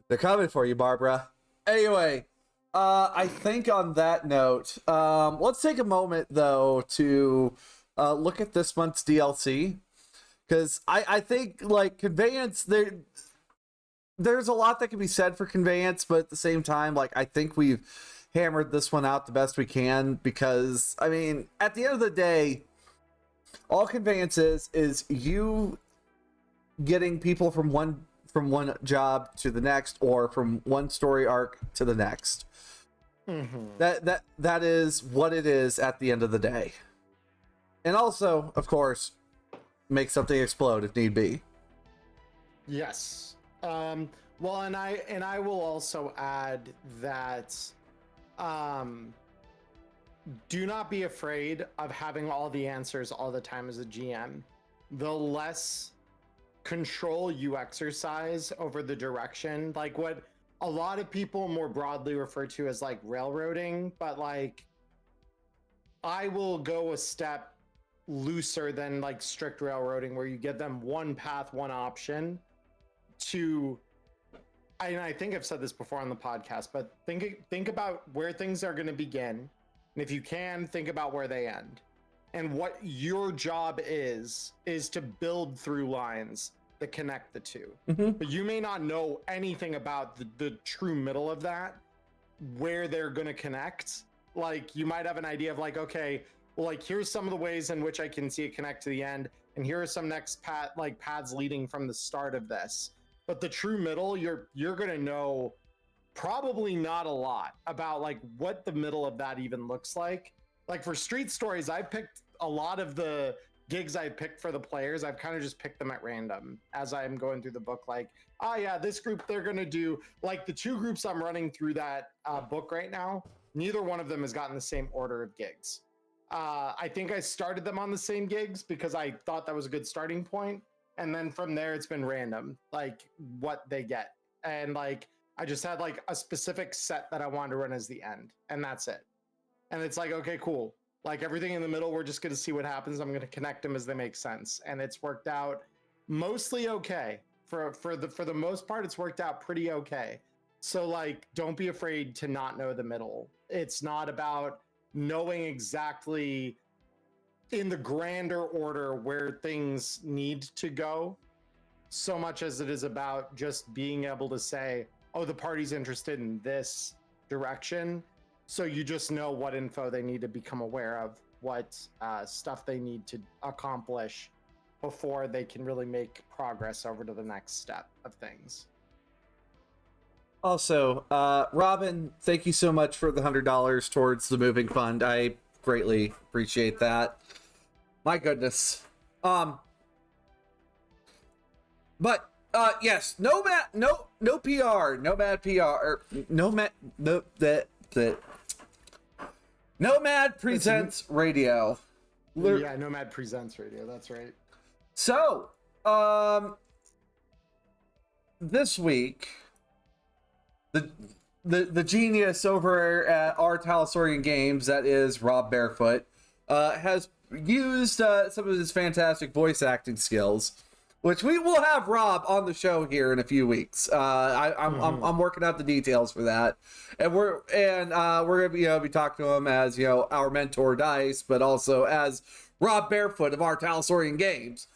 They're coming for you, Barbara. Anyway, I think on that note, let's take a moment, though, to look at this month's DLC. Because I think, like, Conveyance, there's a lot that can be said for Conveyance, but at the same time, like, I think we've hammered this one out the best we can, because, I mean, at the end of the day, all Conveyance is you getting people from one job to the next, or from one story arc to the next. That is what it is at the end of the day. And also, of course, make something explode if need be. Yes. Well, and I will also add that do not be afraid of having all the answers all the time as a GM. The less control you exercise over the direction, like what a lot of people more broadly refer to as like railroading, but like I will go a step looser than like strict railroading, where you give them one path, one option to, and I think I've said this before on the podcast, but think about where things are going to begin, and if you can, think about where they end, and what your job is to build through lines that connect the two. But you may not know anything about the true middle of that, where they're going to connect. Like, you might have an idea of like, okay, well, like, here's some of the ways in which I can see it connect to the end, and here are some next paths leading from the start of this. But the true middle, you're gonna know probably not a lot about like what the middle of that even looks like. Like for Street Stories, I picked a lot of the gigs I picked for the players. I've kind of just picked them at random as I'm going through the book. Like, oh yeah, this group, they're gonna do like the two groups I'm running through that book right now. Neither one of them has gotten the same order of gigs. I think I started them on the same gigs because I thought that was a good starting point. And then from there, it's been random, like what they get. And like, I just had like a specific set that I wanted to run as the end, and that's it. And it's like, okay, cool. Like everything in the middle, we're just going to see what happens. I'm going to connect them as they make sense. And it's worked out mostly okay. For the most part, it's worked out pretty okay. So like, don't be afraid to not know the middle. It's not about knowing exactly in the grander order where things need to go so much as it is about just being able to say, oh, the party's interested in this direction. So you just know what info they need to become aware of, what stuff they need to accomplish before they can really make progress over to the next step of things. Also, Robin, thank you so much for the $100 towards the moving fund. I greatly appreciate that. My goodness. But yes, Nomad presents radio. Yeah, Nomad presents radio. That's right. So, this week, the genius over at our Talasaurian Games, that is Rob Barefoot, has used some of his fantastic voice acting skills, which we will have Rob on the show here in a few weeks. I'm working out the details for that, and we're gonna be talking to him as our mentor Dice, but also as Rob Barefoot of our Talasaurian Games.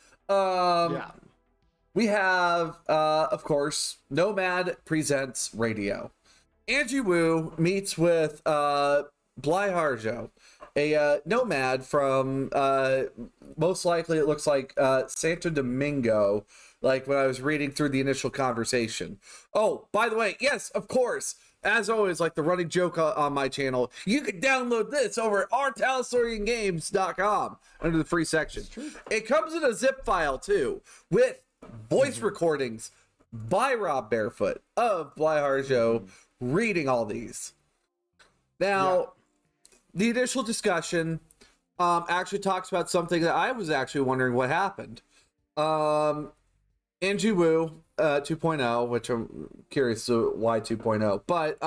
We have of course Nomad presents radio. Angie Wu meets with Bly Harjo, a nomad from most likely it looks like Santo Domingo, like when I was reading through the initial conversation. Oh, by the way, yes, of course, as always, like the running joke on my channel, you can download this over at ourTalasaurianGames.com under the free section. It comes in a zip file too, with voice recordings by Rob Barefoot of Bly Harjo reading all these. Now, the initial discussion actually talks about something that I was actually wondering what happened. Angie Wu 2.0, which I'm curious why 2.0, but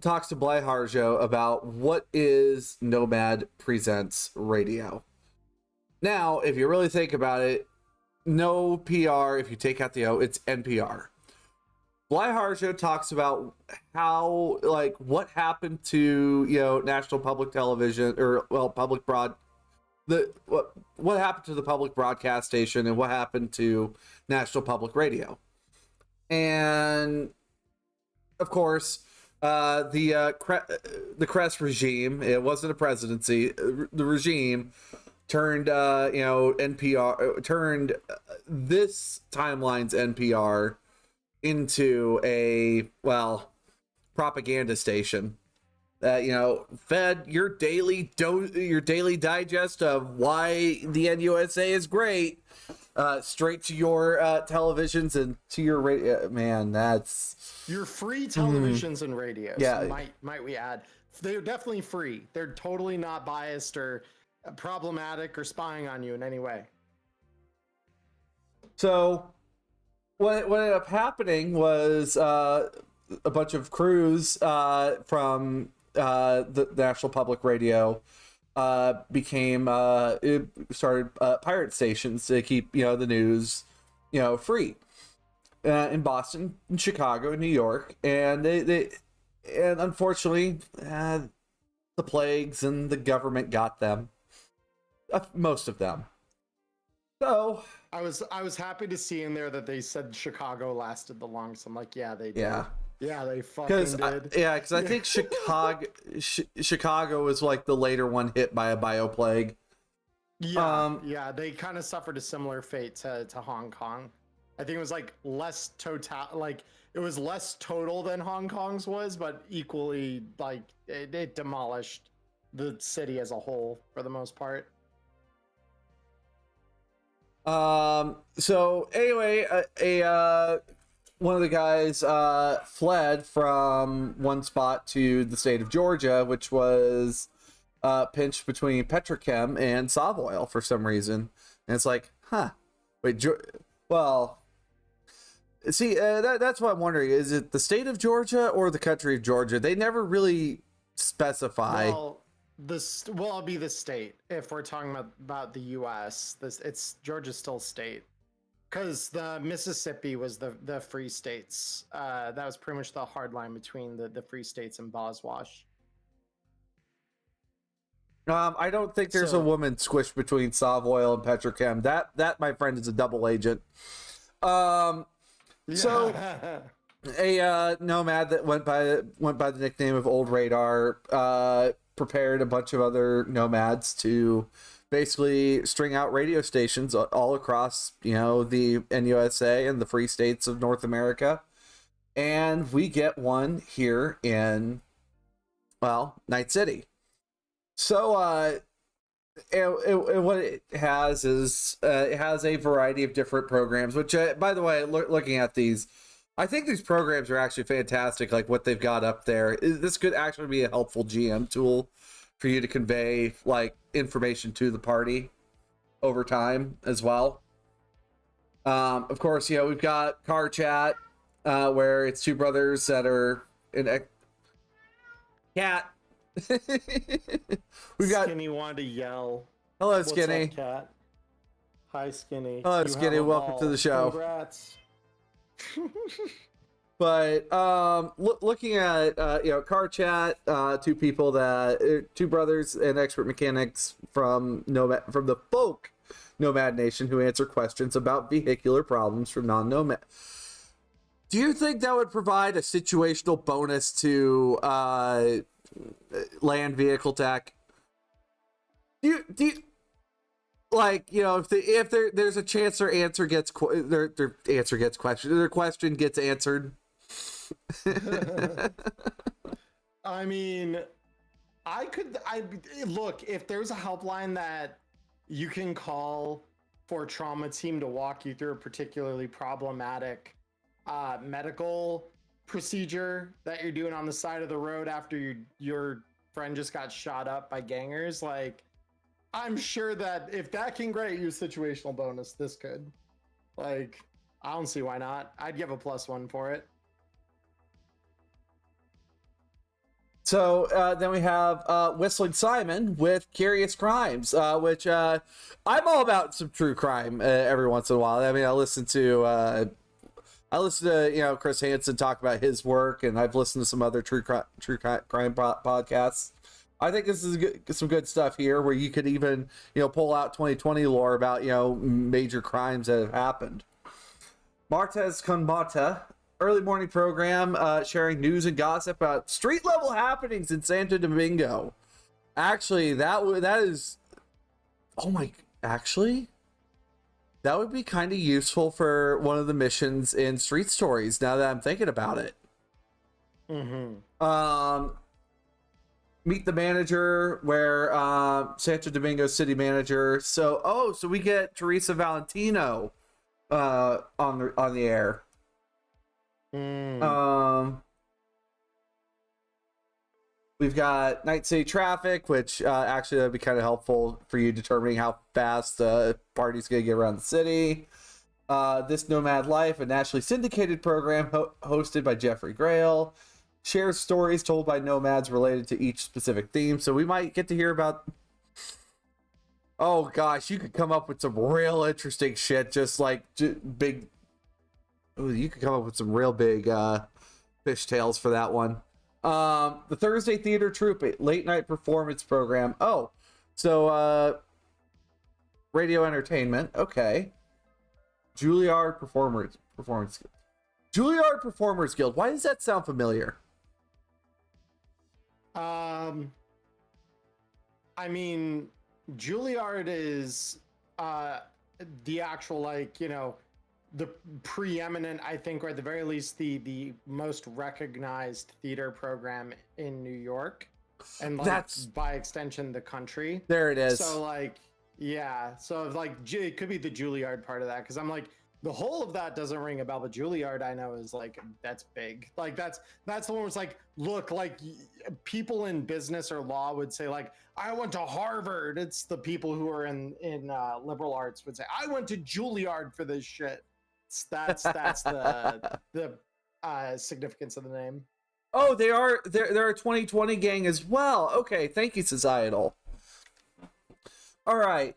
talks to Bly Harjo about what is Nomad Presents Radio. Now, if you really think about it, no PR, if you take out the O, it's NPR. Bly Harjo talks about how, like, what happened to, National Public Television, or, well, what happened to the public broadcast station and what happened to National Public Radio. And, of course, the Crest regime, it wasn't a presidency, the regime turned, NPR, turned this timeline's NPR into a, well, propaganda station that, fed your daily digest of why the NUSA is great straight to your televisions and to your radio. Man, that's your free televisions and radios. Yeah, might we add? They're definitely free. They're totally not biased or problematic or spying on you in any way. So what ended up happening was a bunch of crews from the National Public Radio started pirate stations to keep the news free in Boston, in Chicago, New York, and they unfortunately the plagues and the government got them, most of them. So I was happy to see in there that they said Chicago lasted the longest. I'm like, yeah, they did. Yeah. Yeah, they fucking did. Because I think Chicago was like the later one hit by a bioplague. Yeah, they kind of suffered a similar fate to Hong Kong. I think it was like less it was less total than Hong Kong's was, but equally like it demolished the city as a whole for the most part. So anyway, one of the guys fled from one spot to the state of Georgia, which was pinched between petrochem and Savoil for some reason. And it's like, wait, well, see, that's what I'm wondering. Is it the state of Georgia or the country of Georgia? They never really specify. Well, it'll be the state if we're talking about the U.S. It's Georgia's still state, because the Mississippi was the free states. That was pretty much the hard line between the free states and Boswash. I don't think there's a woman squished between Savoil and petrochem. That my friend is a double agent. So a nomad that went by the nickname of Old Radar prepared a bunch of other nomads to basically string out radio stations all across, the NUSA and the free states of North America. And we get one here in, Night City. So what it has is it has a variety of different programs, which, by the way, looking at these, I think these programs are actually fantastic, like what they've got up there. This could actually be a helpful GM tool for you to convey, like, information to the party over time as well. Of course, we've got car chat, where it's two brothers that are in cat. We've got Skinny wanted to yell. Hello, Skinny. What's up, cat? Hi, Skinny. Hello, Skinny. Welcome to the show. Congrats. But looking at car chat, two brothers and expert mechanics from the folk Nomad Nation who answer questions about vehicular problems from non-nomad. Do you think that would provide a situational bonus to land vehicle tech? Do you like, if there's a chance their answer gets their answer gets questioned, their question gets answered? I mean, look, if there's a helpline that you can call for a trauma team to walk you through a particularly problematic medical procedure that you're doing on the side of the road after your friend just got shot up by gangers, like, I'm sure that if that can grant you a situational bonus, this could. Like, I don't see why not. I'd give a +1 for it. So then we have Whistling Simon with Curious Crimes, which I'm all about some true crime every once in a while. I mean, I listen to Chris Hansen talk about his work, and I've listened to some other true crime podcasts. I think this is some good stuff here, where you could even pull out 2020 lore about major crimes that have happened. Martes con Marta, early morning program sharing news and gossip about street level happenings in Santo Domingo. Actually, that would be kind of useful for one of the missions in Street Stories, now that I'm thinking about it. Meet the manager, where Santo Domingo city manager. So we get Teresa Valentino on the air. We've got Night City traffic, which actually that'd be kind of helpful for you determining how fast the party's gonna get around the city. This Nomad Life, a nationally syndicated program hosted by Jeffrey Grail, shares stories told by nomads related to each specific theme. So we might get to hear about, oh gosh, you could come up with some real interesting shit, just like big. Ooh, you could come up with some real big fishtails for that one. The Thursday Theater Troupe, a late night performance program. Oh, so radio entertainment. Okay. Juilliard performance. Juilliard Performers Guild. Why does that sound familiar? I mean, Juilliard is the actual, like, you know, the preeminent, I think, or at the very least, the most recognized theater program in New York, and like That's by extension the country. there. It is. So like, yeah, so like it could be the Juilliard part of that, because I'm like, the whole of that doesn't ring a bell, but Juilliard I know is like, that's big. Like that's the one where it's like, look, like people in business or law would say like, I went to Harvard. It's the people who are in liberal arts would say, I went to Juilliard for this shit. That's the significance of the name. Oh, they're a 2020 gang as well. Okay, thank you, Societal. All right.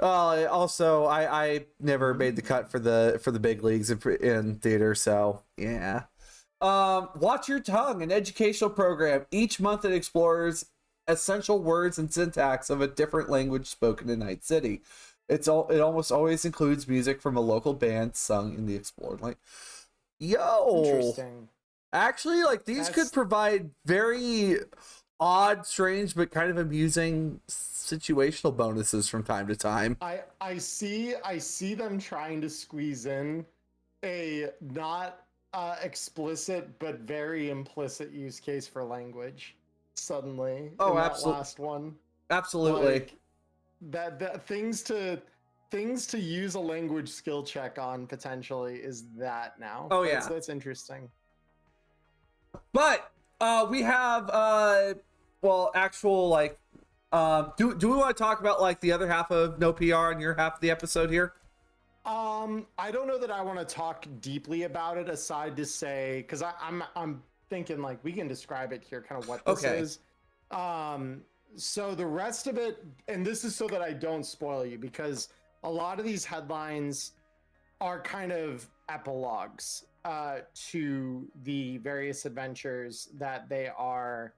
Also, I never made the cut for the big leagues in theater, so yeah. Watch Your Tongue, an educational program. Each month it explores essential words and syntax of a different language spoken in Night City. It almost always includes music from a local band sung in the explored language. Yo, Interesting. Actually, like these could provide very odd, strange, but kind of amusing situational bonuses from time to time. I see them trying to squeeze in a not explicit but very implicit use case for language suddenly. Oh, in absolutely. that last one. Absolutely. Like, that things to use a language skill check on potentially is that now. Oh yeah, that's interesting. But we have actual like do we want to talk about like the other half of No PR and your half of the episode here? I don't know that I want to talk deeply about it, aside to say, because I'm thinking like we can describe it here, kind of what this is. So the rest of it, and this is so that I don't spoil you, because a lot of these headlines are kind of epilogues to the various adventures that they are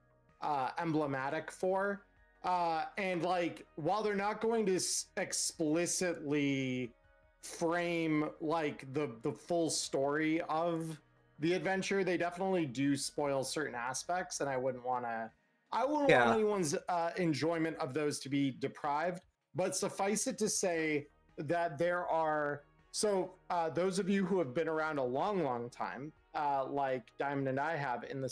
emblematic for. And like, while they're not going to explicitly frame like the full story of the adventure, they definitely do spoil certain aspects, and I wouldn't want anyone's enjoyment of those to be deprived. But suffice it to say that there are, those of you who have been around a long time, like Diamond and I have in the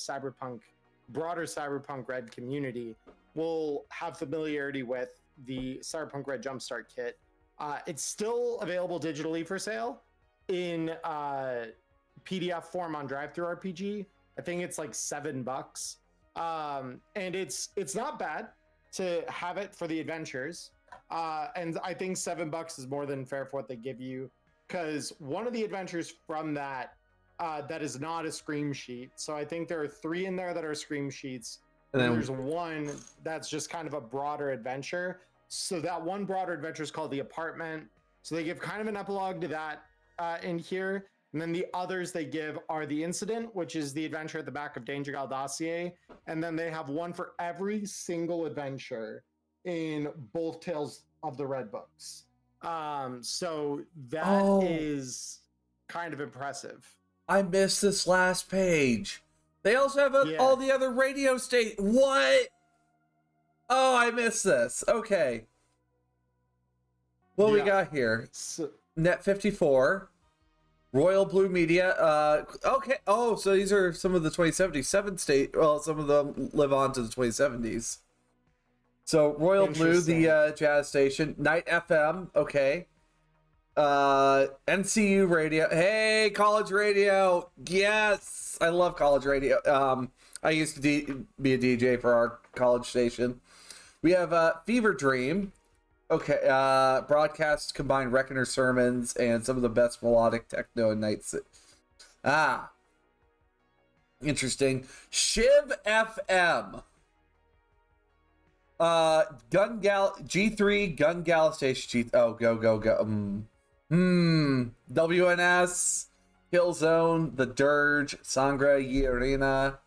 broader Cyberpunk RED community, will have familiarity with the Cyberpunk RED Jumpstart Kit. It's still available digitally for sale in PDF form on DriveThruRPG. I think it's like $7. And it's not bad to have it for the adventures. And I think $7 is more than fair for what they give you, because one of the adventures from that is not a scream sheet. So I think there are 3 in there that are scream sheets. And then there's one that's just kind of a broader adventure. So that one broader adventure is called The Apartment. So they give kind of an epilogue to that in here. And then the others they give are The Incident, which is the adventure at the back of Danger Gal Dossier. And then they have one for every single adventure in both Tales of the Red books. So that is kind of impressive. I missed this last page. They also have all the other radio What? Oh, I missed this. Okay. What we got here? Net 54. Royal Blue Media. Okay. Oh, so these are some of the 2077 well, some of them live on to the 2070s. So Royal Blue, the jazz station. Night FM. Okay. NCU radio. Hey, college radio. Yes, I love college radio. I used to be a DJ for our college station. We have Fever Dream. Okay, broadcasts combine Reckoner sermons and some of the best melodic techno and nights. Interesting. Shiv FM. G3 Gun Gal Station. Go. WNS, Killzone, The Dirge, Sangra Yirina.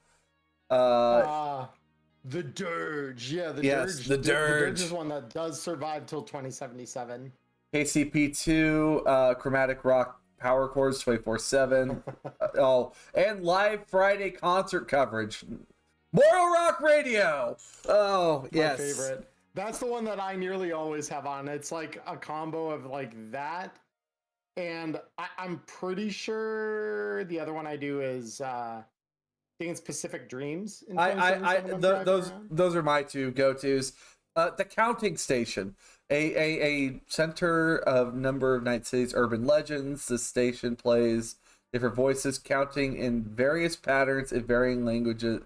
The Dirge. Yeah, the Dirge. The Dirge is one that does survive till 2077. KCP2, Chromatic Rock power chords 24/7. Oh, and live Friday concert coverage. Mortal Rock Radio. Oh, yes. My favorite. That's the one that I nearly always have on. It's like a combo of like that, and I'm pretty sure the other one I do is I think it's Pacific Dreams. In Those are my two go-tos. The Counting Station, a center of number of Night City's urban legends. The station plays different voices, counting in various patterns in varying languages.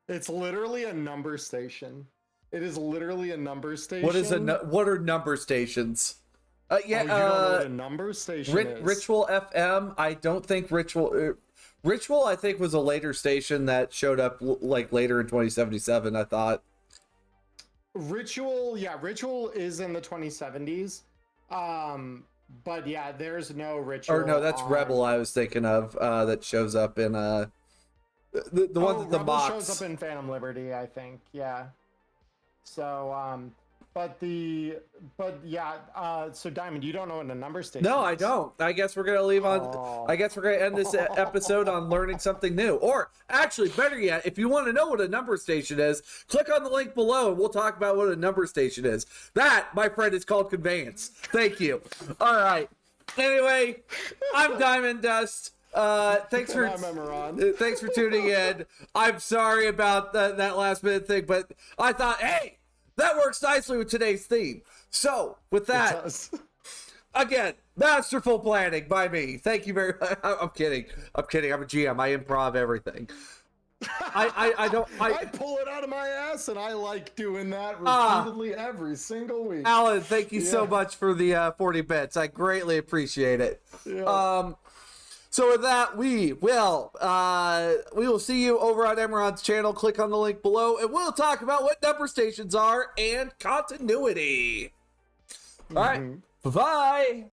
It's literally a number station. It is literally a number station. What are number stations? You don't know what a number station is? Ritual FM. I don't think Ritual. Ritual, I think, was a later station that showed up like later in 2077. I thought. Ritual is in the 2070s. But yeah, there's no Ritual. Or no, that's Rebel. I was thinking of that shows up in the one that the Rebel Mox shows up in Phantom Liberty, I think. Yeah. So but yeah, so Diamond, you don't know what a number station No, is. I don't. I guess we're gonna leave on. I guess we're gonna end this episode on learning something new. Or actually, better yet, if you want to know what a number station is, click on the link below, and we'll talk about what a number station is. That, my friend, is called conveyance. Thank you. All right. Anyway, I'm Diamond Dust. Thanks for tuning in. I'm sorry about that last minute thing, but I thought, hey, that works nicely with today's theme. So, with that, again, masterful planning by me. Thank you very much. I'm kidding. I'm a GM. I improv everything. I pull it out of my ass, and I like doing that repeatedly every single week. Alan, thank you so much for the 40 bits. I greatly appreciate it. Yeah. So with that, we will see you over on Emmerron's channel. Click on the link below, and we'll talk about what number stations are and continuity. All right, bye-bye.